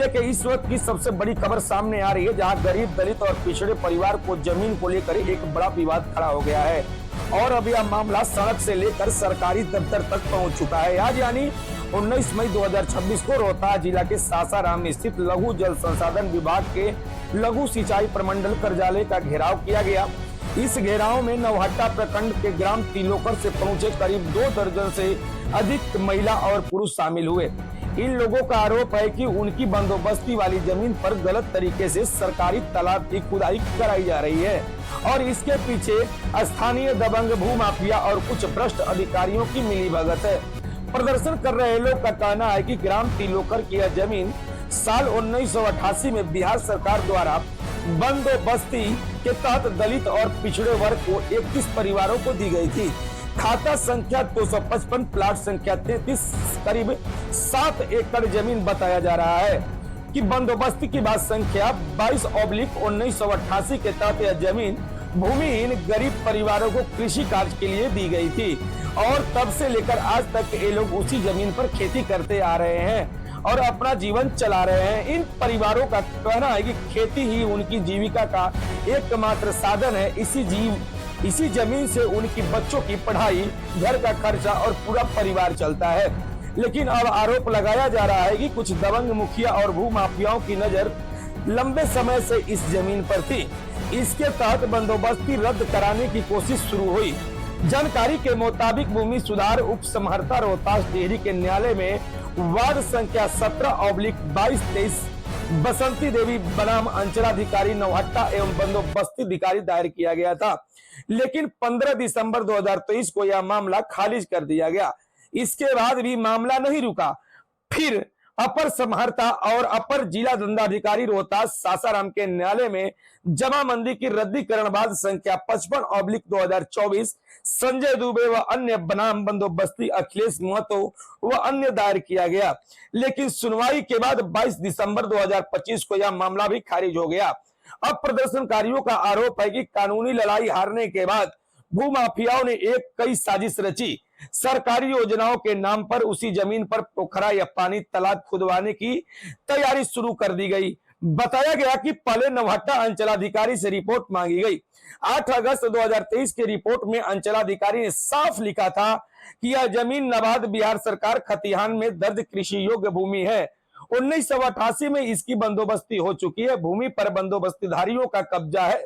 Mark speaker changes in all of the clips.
Speaker 1: जिले के इस वक्त की सबसे बड़ी खबर सामने आ रही है, जहां गरीब, दलित और पिछड़े परिवार को जमीन को लेकर एक बड़ा विवाद खड़ा हो गया है और अब यह मामला सड़क से लेकर सरकारी दफ्तर तक पहुंच चुका है। आज यानी 19 मई 2026 को रोहतास जिला के सासाराम स्थित लघु जल संसाधन विभाग के लघु सिंचाई प्रमंडल कार्यालय का घेराव किया गया। इस घेराव में नवहट्टा प्रखंड के ग्राम तिलोकर से पहुंचे करीब 2 दर्जन से अधिक महिला और पुरुष शामिल हुए। इन लोगों का आरोप है कि उनकी बंदोबस्ती वाली जमीन पर गलत तरीके से सरकारी तालाब की खुदाई कराई जा रही है और इसके पीछे स्थानीय दबंग भूमाफिया और कुछ भ्रष्ट अधिकारियों की मिलीभगत है। प्रदर्शन कर रहे लोग का कहना है कि ग्राम तिलोकर की यह जमीन साल 1988 में बिहार सरकार द्वारा बंदोबस्ती के तहत दलित और पिछड़े वर्ग को 31 परिवारों को दी गई थी। खाता संख्या 255, प्लाट संख्या 33, करीब 7 एकड़ जमीन बताया जा रहा है कि बंदोबस्ती की बात संख्या 22/1988 के तहत यह जमीन भूमिहीन गरीब परिवारों को कृषि कार्य के लिए दी गई थी और तब से लेकर आज तक ये लोग उसी जमीन पर खेती करते आ रहे हैं और अपना जीवन चला रहे हैं। इन परिवारों का कहना है कि खेती ही उनकी जीविका का एकमात्र साधन है। इसी जमीन से उनकी बच्चों की पढ़ाई, घर का खर्चा और पूरा परिवार चलता है। लेकिन अब आरोप लगाया जा रहा है कि कुछ दबंग मुखिया और भूमाफियाओं की नजर लंबे समय से इस जमीन पर थी। इसके तहत बंदोबस्ती रद्द कराने की कोशिश शुरू हुई। जानकारी के मुताबिक भूमि सुधार उप समहर्ता रोहतास डेहरी के न्यायालय में वार्ड संख्या 17/2223 बसंती देवी बनाम अंचलाधिकारी नवहट्टा एवं बंदोबस्ती अधिकारी दायर किया गया था, लेकिन 15 दिसंबर 2023 को यह मामला खारिज कर दिया गया। इसके बाद भी मामला नहीं रुका। फिर अपर समहर्ता और अपर जिला दंडाधिकारी रोहतास सासाराम के न्यायालय में जमाबंदी की रद्दीकरण बाद संख्या 55/2024 संजय दुबे व अन्य बनाम बंदोबस्ती अखिलेश महतो व अन्य दायर किया गया, लेकिन सुनवाई के बाद 22 दिसंबर 2025 को यह मामला भी खारिज हो गया। अब प्रदर्शनकारियों का आरोप है कि कानूनी लड़ाई हारने के बाद भूमाफियाओं ने कई साजिश रची। सरकारी योजनाओं के नाम पर उसी जमीन पर पोखरा या पानी तालाब खुदवाने की तैयारी शुरू कर दी गई। बताया गया कि पहले नवहट्टा अंचलाधिकारी से रिपोर्ट मांगी गई। 8 अगस्त 2023 के रिपोर्ट में अंचलाधिकारी ने साफ लिखा था कि यह जमीन नवाद बिहार सरकार खतिहान में दर्ज कृषि योग्य भूमि है। 1988 में इसकी बंदोबस्ती हो चुकी है। भूमि पर बंदोबस्तीधारियों का कब्जा है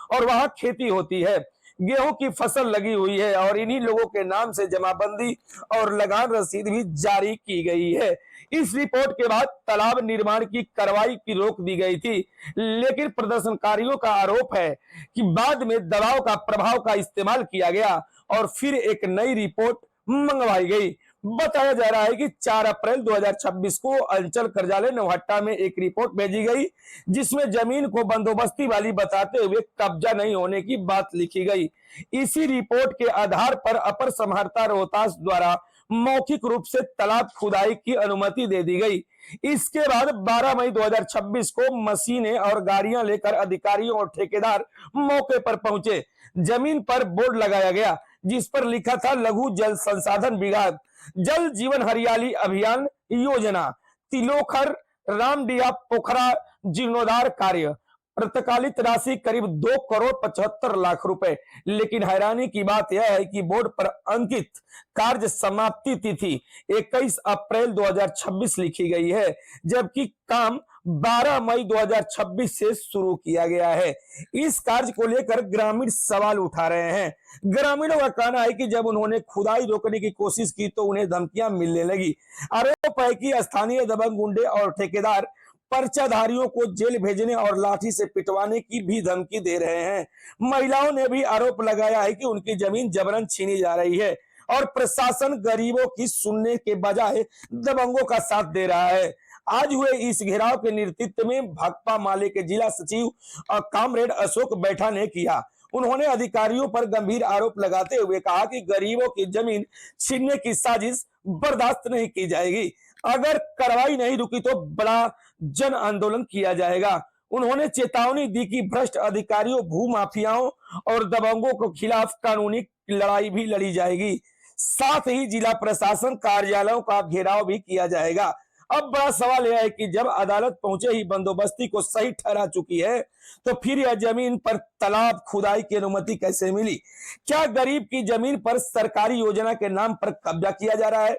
Speaker 1: और वहां खेती होती है, गेहूं की फसल लगी हुई है और इन्हीं लोगों के नाम से जमाबंदी और लगान रसीद भी जारी की गई है। इस रिपोर्ट के बाद तालाब निर्माण की कार्रवाई की रोक दी गई थी, लेकिन प्रदर्शनकारियों का आरोप है कि बाद में दबाव का प्रभाव का इस्तेमाल किया गया और फिर एक नई रिपोर्ट मंगवाई गई। बताया जा रहा है कि 4 अप्रैल 2026 को अंचल कार्यालय नवहट्टा में एक रिपोर्ट भेजी गई, जिसमें जमीन को बंदोबस्ती वाली बताते हुए कब्जा नहीं होने की बात लिखी गई। इसी रिपोर्ट के आधार पर अपर समहर्ता रोहतास द्वारा मौखिक रूप से तालाब खुदाई की अनुमति दे दी गई। इसके बाद 12 मई 2026 को मशीनें और गाड़ियां लेकर अधिकारियों और ठेकेदार मौके पर पहुंचे। जमीन पर बोर्ड लगाया गया जिस पर लिखा था लघु जल संसाधन विभाग जल जीवन हरियाली अभियान योजना तिलोखर रामडिया पोखरा जीर्णोद्धार कार्य, प्रतिकालित राशि करीब 2,75,00,000 रुपए। लेकिन हैरानी की बात यह है कि बोर्ड पर अंकित कार्य समाप्ति तिथि 21 अप्रैल 2026 लिखी गई है, जबकि काम 12 मई 2026 से शुरू किया गया है। इस कार्य को लेकर ग्रामीण सवाल उठा रहे हैं। ग्रामीणों का कहना है कि जब उन्होंने खुदाई रोकने की कोशिश की तो उन्हें धमकियां मिलने लगी। आरोप है कि स्थानीय दबंग गुंडे और ठेकेदार पर्चाधारियों को जेल भेजने और लाठी से पिटवाने की भी धमकी दे रहे हैं। महिलाओं ने भी आरोप लगाया है कि उनकी जमीन जबरन छीनी जा रही है और प्रशासन गरीबों की सुनने के बजाय दबंगों का साथ दे रहा है। आज हुए इस घेराव के नेतृत्व में भाकपा माले के जिला सचिव कामरेड अशोक बैठा ने किया। उन्होंने अधिकारियों पर गंभीर आरोप लगाते हुए कहा कि गरीबों की जमीन छीनने की साजिश बर्दाश्त नहीं की जाएगी। अगर कार्रवाई नहीं रुकी तो बड़ा जन आंदोलन किया जाएगा। उन्होंने चेतावनी दी कि भ्रष्ट अधिकारियों, भूमाफियाओं और दबंगों के खिलाफ कानूनी लड़ाई भी लड़ी जाएगी। साथ ही जिला प्रशासन कार्यालयों का घेराव भी किया जाएगा। अब बड़ा सवाल यह है कि जब अदालत पहुंचे ही बंदोबस्ती को सही ठहरा चुकी है, तो फिर यह जमीन पर तालाब खुदाई की अनुमति कैसे मिली? क्या गरीब की जमीन पर सरकारी योजना के नाम पर कब्जा किया जा रहा है?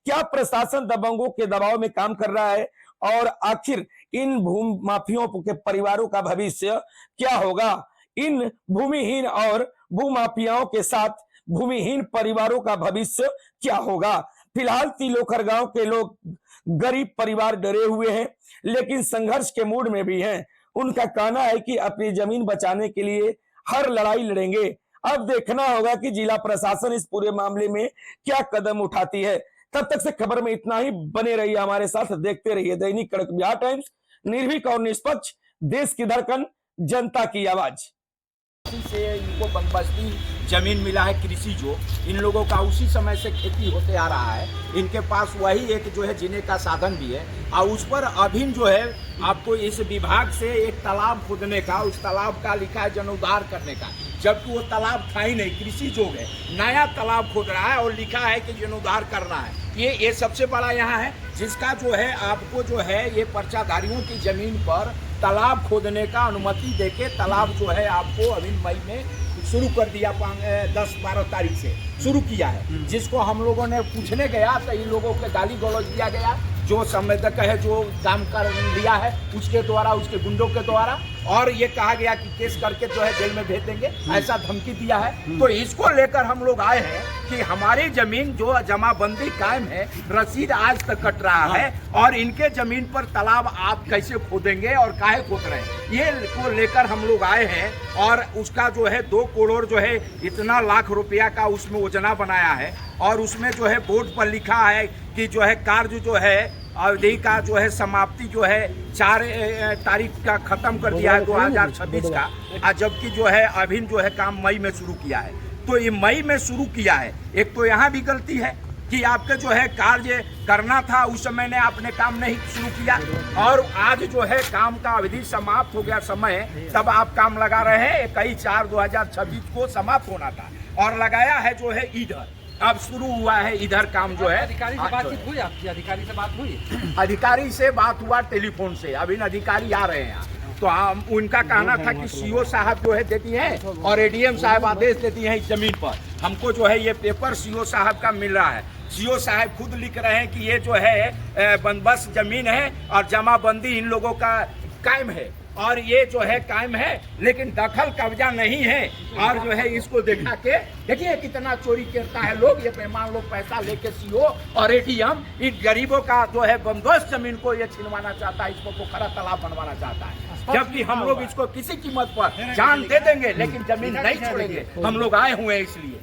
Speaker 1: क्या प्रशासन दबंगों के दबाव में काम कर रहा है? और आखिर इन भूमि माफियों के परिवारों का भविष्य क्या होगा? इन भूमिहीन और भूमाफियाओं के साथ भूमिहीन परिवारों का भविष्य क्या होगा? फिलहाल तिलोखर गांव के लोग, गरीब परिवार डरे हुए हैं, लेकिन संघर्ष के मूड में भी हैं। उनका कहना है कि अपनी जमीन बचाने के लिए हर लड़ाई लड़ेंगे। अब देखना होगा कि जिला प्रशासन इस पूरे मामले में क्या कदम उठाती है। तब तक से खबर में इतना ही। बने रहिए हमारे साथ, देखते रहिए दैनिक कड़क बिहार टाइम्स, निर्भीक और निष्पक्ष, देश की धड़कन, जनता की आवाज।
Speaker 2: से इनको बंदोबस्ती जमीन मिला है कृषि, जो इन लोगों का उसी समय से खेती होते आ रहा है। इनके पास वही एक जो है जीने का साधन भी है, और उस पर अभी जो है आपको इस विभाग से एक तालाब खोदने का, उस तालाब का लिखा है जीर्णोद्धार करने का, जबकि वो तालाब था ही नहीं, कृषि जोग है। नया तालाब खोद रहा है और लिखा है कि जीर्णोद्धार करना है। ये सबसे बड़ा यहाँ है, जिसका जो है आपको जो है ये पर्चाधारियों की जमीन पर तालाब खोदने का अनुमति देके तालाब जो है आपको अभी मई में शुरू कर दिया, 10-12 तारीख से शुरू किया है। जिसको हम लोगों ने पूछने गया तो इन लोगों के गाली गलौज दिया गया, जो संवेदक है, जो काम कर लिया है उसके द्वारा, उसके गुंडों के द्वारा, और ये कहा गया कि केस करके जो है जेल में भेज देंगे, ऐसा धमकी दिया है। तो इसको लेकर हम लोग आए हैं कि हमारी जमीन जो जमाबंदी कायम है, रसीद आज तक कट रहा है, और इनके जमीन पर तालाब आप कैसे खोदेंगे और काहे खोद रहे हैं, ये को लेकर हम लोग आए हैं। और उसका जो है 2 करोड़ जो है इतना लाख रुपया का उसमें योजना बनाया है, और उसमें जो है बोर्ड पर लिखा है कि जो है कार्य जो है अवधि का जो है समाप्ति जो है 4 तारीख का खत्म कर दिया है 2026 का, जबकि जो है अभी जो है काम मई में शुरू किया है। तो ये मई में शुरू किया है, एक तो यहाँ भी गलती है कि आपके जो है कार्य करना था उस समय ने आपने काम नहीं शुरू किया, और आज जो है काम का अवधि समाप्त हो गया समय, तब आप काम लगा रहे हैं। 21/4/2026 को समाप्त होना था और लगाया है जो है इधर, अब शुरू हुआ है इधर काम जो है।
Speaker 3: अधिकारी से बातचीत हुई आपकी? अधिकारी से बात हुई?
Speaker 2: अधिकारी से बात हुआ टेलीफोन से, अभी अधिकारी आ रहे हैं। तो हम उनका कहना था कि सीओ साहब जो है देती हैं और एडीएम साहब आदेश देती हैं इस जमीन पर। हमको जो है ये पेपर सीओ साहब का मिल रहा है, सीओ साहब खुद लिख रहे हैं कि ये जो है बंदोबस्त जमीन है और जमाबंदी इन लोगों का कायम है, और ये जो है कायम है, लेकिन दखल कब्जा नहीं है। और जो है इसको देखा के देखिए कितना चोरी करता है लोग, ये बेईमान लोग पैसा लेके सीओ और एटीएम इन गरीबों का जो है बंदोबस्त जमीन को ये छिनवाना चाहता है, इसको पोखरा तालाब बनवाना चाहता है। जबकि हम लोग इसको किसी कीमत पर जान दे देंगे, लेकिन जमीन नहीं छोड़ेंगे। हम लोग आए हुए हैं इसलिए।